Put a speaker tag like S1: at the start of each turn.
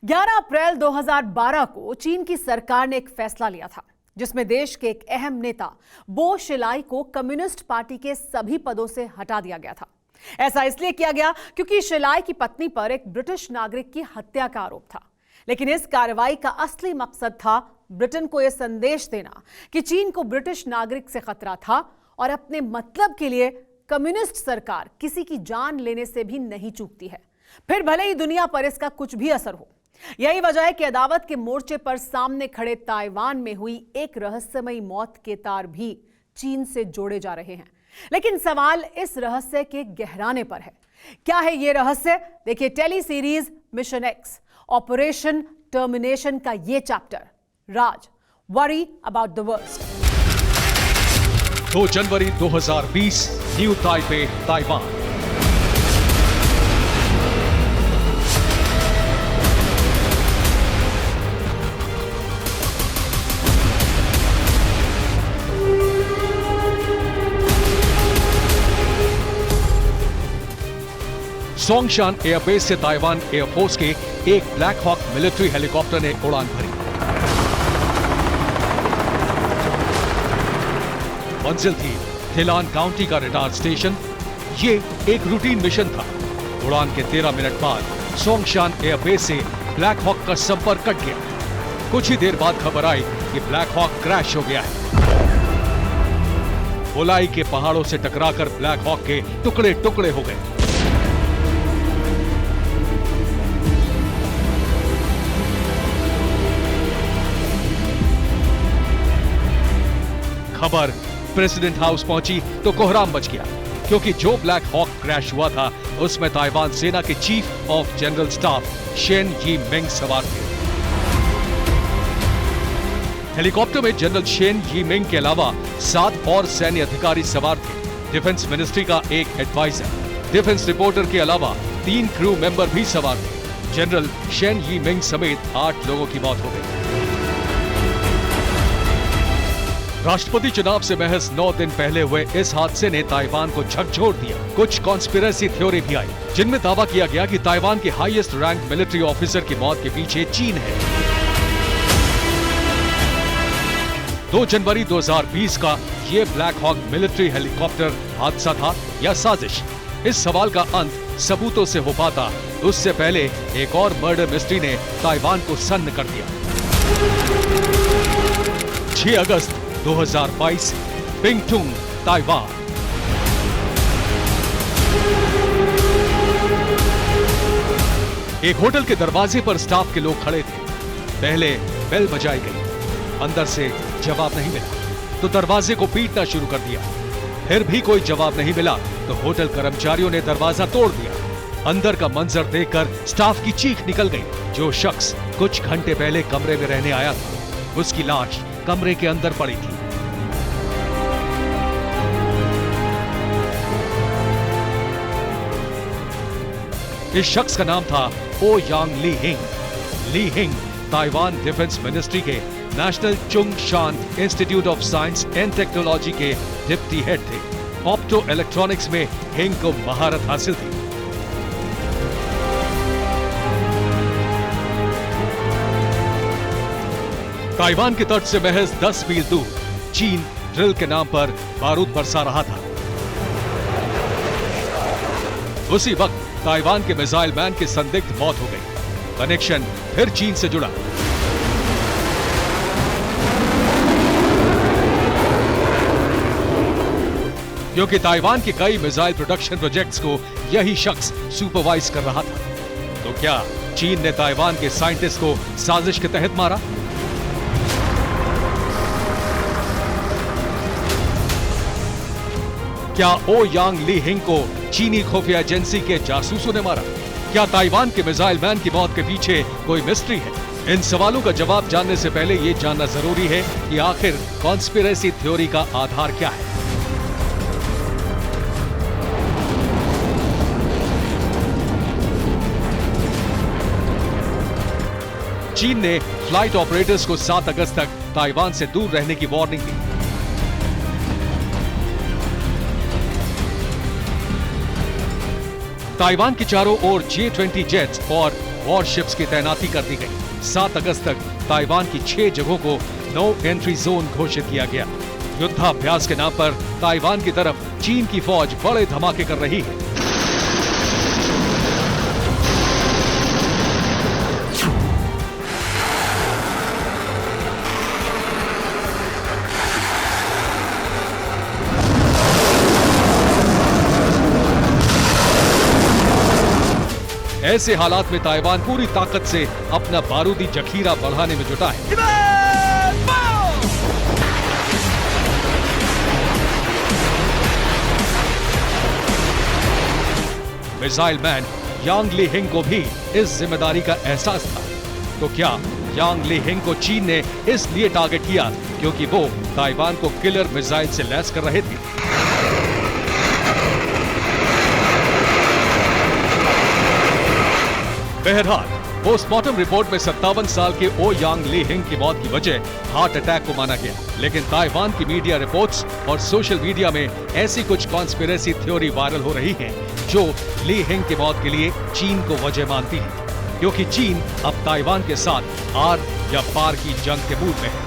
S1: 11 अप्रैल 2012 को चीन की सरकार ने एक फैसला लिया था जिसमें देश के एक अहम नेता बो शिलाई को कम्युनिस्ट पार्टी के सभी पदों से हटा दिया गया था। ऐसा इसलिए किया गया क्योंकि शिलाई की पत्नी पर एक ब्रिटिश नागरिक की हत्या का आरोप था। लेकिन इस कार्रवाई का असली मकसद था ब्रिटेन को यह संदेश देना कि चीन को ब्रिटिश नागरिक से खतरा था और अपने मतलब के लिए कम्युनिस्ट सरकार किसी की जान लेने से भी नहीं चूकती है, फिर भले ही दुनिया पर इसका कुछ भी असर हो। यही वजह है कि अदावत के मोर्चे पर सामने खड़े ताइवान में हुई एक रहस्यमयी मौत के तार भी चीन से जोड़े जा रहे हैं। लेकिन सवाल इस रहस्य के गहराने पर है। क्या है यह रहस्य? देखिए tele series mission X operation termination का यह chapter, Raj, worry about the worst.
S2: 2 जनवरी 2020, New Taipei, Taiwan. Songshan airbase से ताइवान एयरफोर्स के एक ब्लैक हॉक मिलिट्री हेलीकॉप्टर ने उड़ान भरी। मंजिल थी थिलान काउंटी का रडार स्टेशन। ये एक रूटीन मिशन था। उड़ान के 13 मिनट बाद सोंगशान एयरबेस से ब्लैक हॉक का संपर्क कट गया। कुछ ही देर बाद खबर आई कि ब्लैक हॉक क्रैश हो गया है। बोलाई के पहाड़ों से टकराकर ब्लैक हॉक के टुकड़े टुकड़े हो गए। खबर प्रेसिडेंट हाउस पहुंची तो कोहराम मच गया, क्योंकि जो ब्लैक हॉक क्रैश हुआ था उसमें ताइवान सेना के chief of general staff Shane यी मिंग सवार थे। हेलीकॉप्टर में जनरल शेन यी मिंग के अलावा 7 और सैन्य अधिकारी सवार थे। डिफेंस मिनिस्ट्री का एक एडवाइजर, डिफेंस रिपोर्टर के अलावा 3 क्रू मेंबर भी सवार थे। जनरल शेन यी मिंग समेत 8 लोगों की मौत हो गई। राष्ट्रपति चुनाव से महज 9 दिन पहले हुए इस हादसे ने ताइवान को झकझोर दिया। कुछ कॉन्स्पिरेसी थ्योरी भी आई, जिनमें दावा किया गया कि ताइवान के हाईएस्ट रैंक मिलिट्री ऑफिसर की मौत के पीछे चीन है। 2 जनवरी 2020 का ये ब्लैक हॉक मिलिट्री हेलीकॉप्टर हादसा था या साजिश? इस सवाल का अंत सबूतों से हो पाता उससे पहले एक और मर्डर मिस्ट्री ने ताइवान को सन्न कर दिया। 6 अगस्त 2022, पिंगटुंग, ताइवान। एक होटल के दरवाजे पर स्टाफ के लोग खड़े थे। पहले बेल बजाई गई, अंदर से जवाब नहीं मिला तो दरवाजे को पीटना शुरू कर दिया। फिर भी कोई जवाब नहीं मिला तो होटल कर्मचारियों ने दरवाजा तोड़ दिया। अंदर का मंजर देखकर स्टाफ की चीख निकल गई। जो शख्स कुछ घंटे पहले कमरे में रहने आया था, उसकी लाश कमरे के अंदर पड़ी थी। इस शख्स का नाम था ओ यांग ली Hing. Li Hing Taiwan defence ministry के national Chungshan institute of science and technology के डिप्टी हेड थे। ऑप्टो इलेक्ट्रॉनिक्स में हिंग को महारत हासिल थी। ताइवान के तट से महज 10 मील दूर चीन ड्रिल के नाम पर बारूद बरसा रहा था। उसी वक्त ताइवान के मिसाइल मैन की संदिग्ध मौत हो गई। कनेक्शन फिर चीन से जुड़ा। क्योंकि ताइवान के कई मिसाइल प्रोडक्शन प्रोजेक्ट्स को यही शख्स सुपरवाइज कर रहा था। तो क्या चीन ने ताइवान के साइंटिस्ट को साजिश के तहत मारा? क्या ओ यांग ली हिंग को चीनी खुफिया एजेंसी के जासूसों ने मारा? क्या ताइवान के मिसाइल मैन की मौत के पीछे कोई मिस्ट्री है? इन सवालों का जवाब जानने से पहले ये जानना जरूरी है कि आखिर कॉन्स्पिरेसी थ्योरी का आधार क्या है। चीन ने फ्लाइट ऑपरेटर्स को 7 अगस्त तक ताइवान से दूर रहने की वार्निंग दी। ताइवान के चारों ओर J-20 जेट्स और वॉरशिप्स की तैनाती कर दी गई। 7 अगस्त तक ताइवान की 6 जगहों को नो एंट्री जोन घोषित किया गया। युद्धाभ्यास के नाम पर ताइवान की तरफ चीन की फौज बड़े धमाके कर रही है। ऐसे हालात में ताइवान पूरी ताकत से अपना बारूदी जखीरा बढ़ाने में जुटा है। मिसाइल मैन यांग लीहिंग को भी इस जिम्मेदारी का एहसास था। तो क्या यांग लीहिंग को चीन ने इसलिए टारगेट किया क्योंकि वो ताइवान को किलर मिसाइल से लैस कर रहे थे? बहरहाल पोस्टमार्टम रिपोर्ट में 57 साल के ओ यांग लीहिंग की मौत की वजह हार्ट अटैक को माना गया, लेकिन ताइवान की मीडिया रिपोर्ट्स और सोशल मीडिया में ऐसी कुछ कॉन्स्पिरेसी थ्योरी वायरल हो रही है जो लीहिंग की मौत के लिए चीन को वजह मानती है, क्योंकि चीन अब ताइवान के साथ आर या पार की जंग के मूड में है।